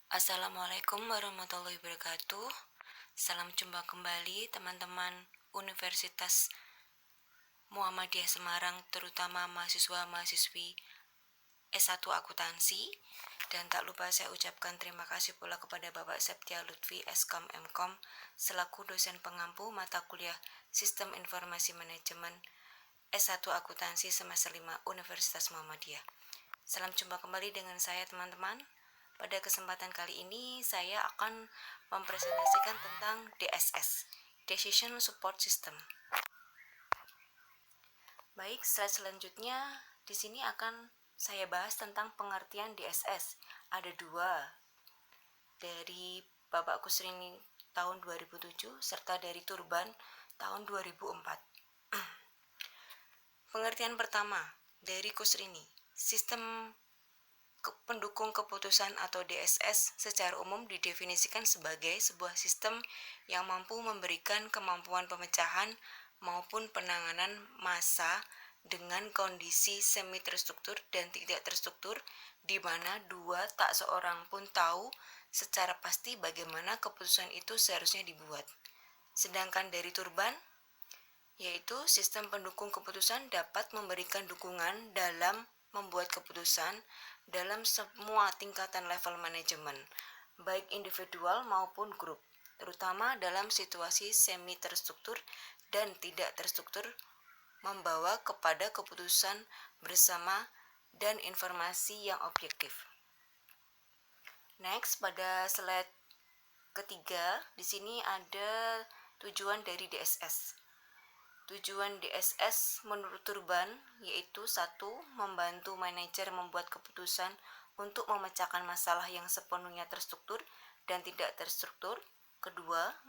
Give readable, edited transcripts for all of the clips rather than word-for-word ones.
Assalamualaikum warahmatullahi wabarakatuh. Salam jumpa kembali teman-teman Universitas Muhammadiyah Semarang, terutama mahasiswa-mahasiswi S1 Akuntansi. Dan tak lupa saya ucapkan terima kasih pula kepada Bapak Septia Lutfi Skom Mkom selaku dosen pengampu mata kuliah Sistem Informasi Manajemen S1 Akuntansi semester 5 Universitas Muhammadiyah. Salam jumpa kembali dengan saya teman-teman. Pada kesempatan kali ini saya akan mempresentasikan tentang DSS, Decision Support System. Baik, slide selanjutnya di sini akan saya bahas tentang pengertian DSS. Ada dua, dari Bapak Kusrini tahun 2007 serta dari Turban tahun 2004. Pengertian pertama dari Kusrini, sistem pendukung keputusan atau DSS secara umum didefinisikan sebagai sebuah sistem yang mampu memberikan kemampuan pemecahan maupun penanganan massa dengan kondisi semi terstruktur dan tidak terstruktur, di mana dua tak seorang pun tahu secara pasti bagaimana keputusan itu seharusnya dibuat. Sedangkan dari Turban, yaitu sistem pendukung keputusan dapat memberikan dukungan dalam membuat keputusan dalam semua tingkatan level manajemen, baik individual maupun grup, terutama dalam situasi semi terstruktur dan tidak terstruktur, membawa kepada keputusan bersama dan informasi yang objektif. Next, pada slide ketiga, di sini ada tujuan dari DSS. Tujuan DSS menurut Turban yaitu 1. Membantu manajer membuat keputusan untuk memecahkan masalah yang sepenuhnya terstruktur dan tidak terstruktur. 2.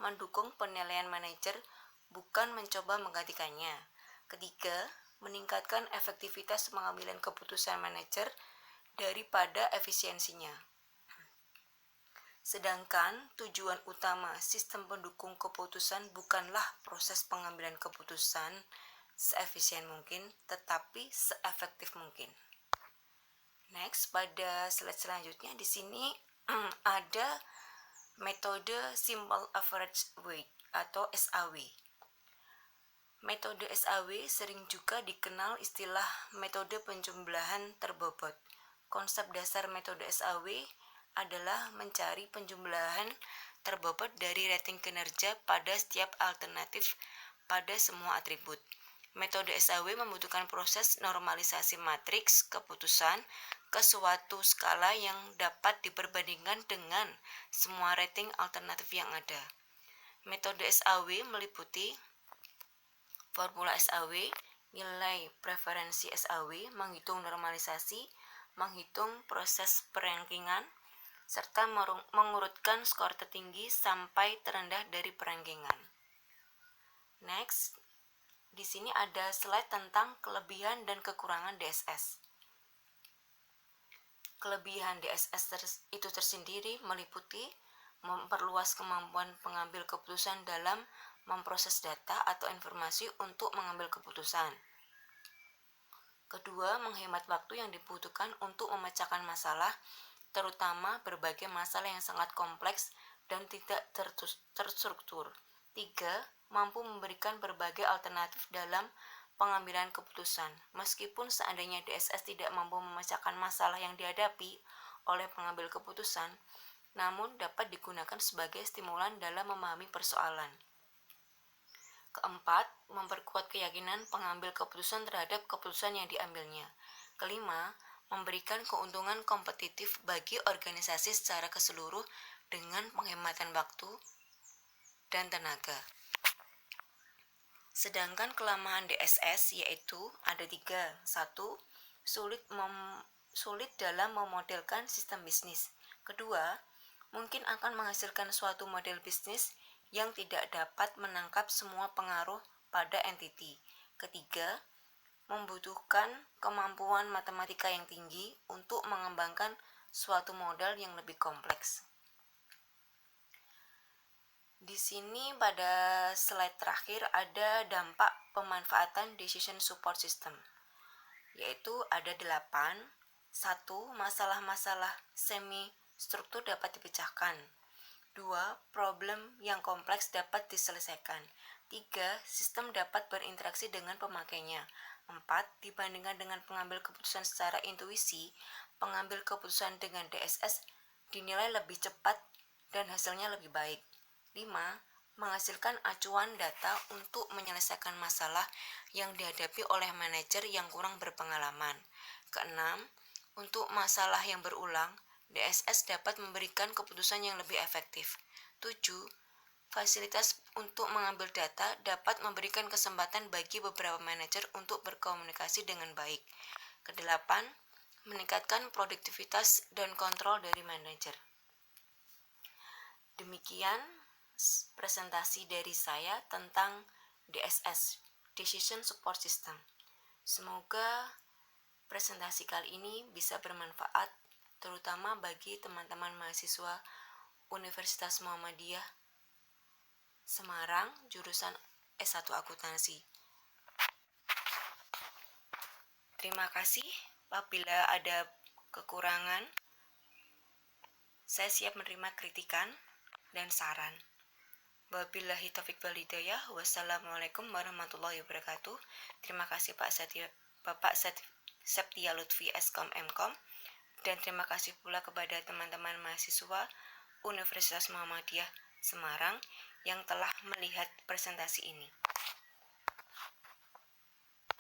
Mendukung penilaian manajer, bukan mencoba menggantikannya. 3. Meningkatkan efektivitas pengambilan keputusan manajer daripada efisiensinya. Sedangkan tujuan utama sistem pendukung keputusan bukanlah proses pengambilan keputusan seefisien mungkin, tetapi seefektif mungkin. Next, pada slide selanjutnya di sini ada metode Simple Average Weight atau SAW. Metode SAW sering juga dikenal istilah metode penjumlahan terbobot. Konsep dasar metode SAW adalah mencari penjumlahan terbobot dari rating kinerja pada setiap alternatif pada semua atribut. Metode SAW membutuhkan proses normalisasi matriks keputusan ke suatu skala yang dapat diperbandingkan dengan semua rating alternatif yang ada. Metode SAW meliputi formula SAW, nilai preferensi SAW, menghitung normalisasi, menghitung proses perankingan, serta mengurutkan skor tertinggi sampai terendah dari perankingan. Next, di sini ada slide tentang kelebihan dan kekurangan DSS. Kelebihan DSS itu tersendiri meliputi memperluas kemampuan pengambil keputusan dalam memproses data atau informasi untuk mengambil keputusan. 2. Menghemat waktu yang dibutuhkan untuk memecahkan masalah, terutama berbagai masalah yang sangat kompleks dan tidak terstruktur. 3. Mampu memberikan berbagai alternatif dalam pengambilan keputusan. Meskipun seandainya DSS tidak mampu memecahkan masalah yang dihadapi oleh pengambil keputusan, namun dapat digunakan sebagai stimulan dalam memahami persoalan. 4. Memperkuat keyakinan pengambil keputusan terhadap keputusan yang diambilnya. 5. Memberikan keuntungan kompetitif bagi organisasi secara keseluruh dengan penghematan waktu dan tenaga. Sedangkan kelemahan DSS yaitu ada 3. 1. Sulit dalam memodelkan sistem bisnis. 2. Mungkin akan menghasilkan suatu model bisnis yang tidak dapat menangkap semua pengaruh pada entiti. 3. Membutuhkan kemampuan matematika yang tinggi untuk mengembangkan suatu model yang lebih kompleks. Di sini pada slide terakhir ada dampak pemanfaatan Decision Support System, yaitu ada 8. 1. Masalah-masalah semi struktur dapat dipecahkan. 2. Problem yang kompleks dapat diselesaikan. 3. Sistem dapat berinteraksi dengan pemakainya. 4. Dibandingkan dengan pengambil keputusan secara intuisi, pengambil keputusan dengan DSS dinilai lebih cepat dan hasilnya lebih baik. 5. Menghasilkan acuan data untuk menyelesaikan masalah yang dihadapi oleh manajer yang kurang berpengalaman. 6. Untuk masalah yang berulang, DSS dapat memberikan keputusan yang lebih efektif. 7. Fasilitas untuk mengambil data dapat memberikan kesempatan bagi beberapa manajer untuk berkomunikasi dengan baik. Kedelapan, meningkatkan produktivitas dan kontrol dari manajer. Demikian presentasi dari saya tentang DSS, Decision Support System. Semoga presentasi kali ini bisa bermanfaat, terutama bagi teman-teman mahasiswa Universitas Muhammadiyah Semarang, jurusan S1 Akuntansi. Terima kasih. Apabila ada kekurangan, saya siap menerima kritikan dan saran. Wabillahi taufiq wal hidayah. Wassalamualaikum warahmatullahi wabarakatuh. Terima kasih Bapak Septia Lutfi Eskom Mkom, dan terima kasih pula kepada teman-teman mahasiswa Universitas Muhammadiyah Semarang yang telah melihat presentasi ini.